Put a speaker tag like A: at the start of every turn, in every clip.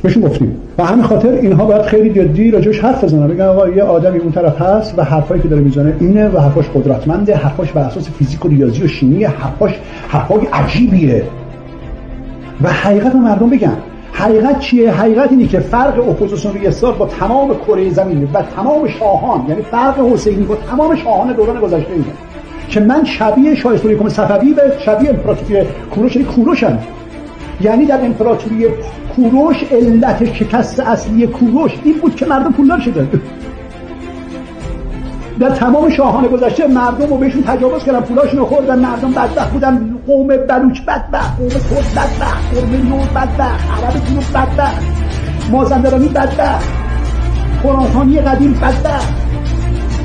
A: بهشون گفتیم. و همین خاطر اینها باید خیلی جدی راجعش حرف بزنن، بگن آقا یه آدمی اون طرف هست و حرفایی که داره میزنه اینه و حرفاش قدرتمنده، حرفاش بر اساس فیزیک و ریاضی و شیمی، حرفای عجیبیه. و حقیقت رو مردم بگن. حقیقت چیه؟ حقیقت اینه که فرق اپوزیسیون اسلام با تمام کره زمین و تمام شاهان، یعنی فرق حسینی با تمام شاهان دوران گذشته اینه که من شبیه شاه سوریکم صفوی و شبیه امپراتوری کوروش، یعنی کوروشم. یعنی در امپراتوری کوروش علت شکست اصلی کوروش این بود که مردم پولدار شدن. در تمام شاهان گذشته مردم رو بهشون تجاوز کردن، پولاشون رو خوردن، مردم بدبخت بودن، قوم بلوچ بدبخت، قوم کرد بدبخت، قوم نور بدبخت، عرب جنوب بدبخت، مازندرانی بدبخت، خراسانی قدیم بدبخت،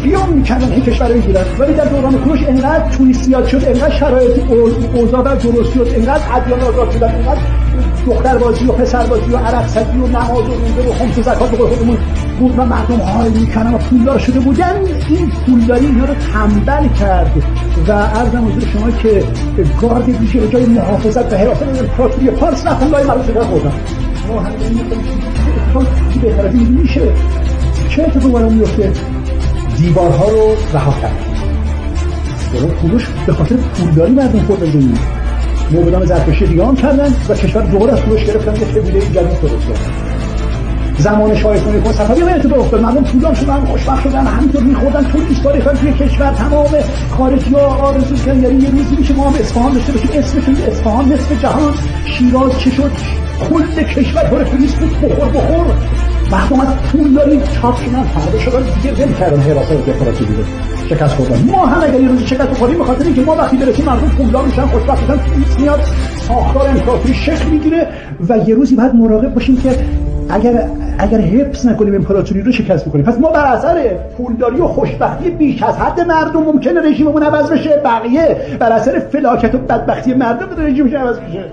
A: قیام میکردن این کشور رو میگیرن. ولی در دوران کوروش انقدر توریستیات شد، انقدر شرایط اوضاع درست شد، انقدر ادیان آزاد شدن، انقدر دختربازی و پسربازی و عرق‌سازی و نماز و روزه و خمس و زکات به خودمون بود و مردم حال میکنن و پولدار شده بودن. این پولداری اینا رو تنبل کرد و عرضم حضور شما که گارد ویژه به جای محافظت و حراست امپراتوری فارس رفتن لای مردم شکار خوردن. ما همین چی بهتر از این میشه؟ چه اتفاقی برام میفته؟ دیوارها رو رها کردن. کوروش به خاطر پولداری مردم خورد از زمین. موبدان زرتشتی قیام کردن و کشور دوباره از کوروش گرفتن، یه قبیله جدید درست کردن. زمان شاه سوریکم صفوی هم اتفاق افتاد، مردم پولدار شدن، خوشبخت شدن، همینطور می‌خوردن، توریست ریختن توی کشور. تمام خارجی‌ها آرزو کردن یعنی یه روزی میشه ما هم اصفهان داشته باشیم، اسمش اصفهان نصف جهان. شیراز چه شد؟ کل کشور پر توریست بود، بخور مردم از پولداری چاپ شدن، فردا شدن دیگه نمی‌کردن حراست و دفاعاتی دیگه شکست خوردن. ما هم اگر یه روزی شکست بخوریم بخاطر اینکه ما وقتی برسیم مردم پولدار میشن، خوشبخت میشن، توریست میاد، ساختار امپراتوری شکل میگیره و یه روزی باید مراقب باشیم که اگر حفظ نکنیم امپراتوری رو شکست می‌کنیم. پس ما بر اثر پولداری و خوشبختی بیش از حد مردم ممکنه رژیممون عوض بشه، بقیه بر اثر فلاکت و بدبختی مردم رژیمش عوض بشه.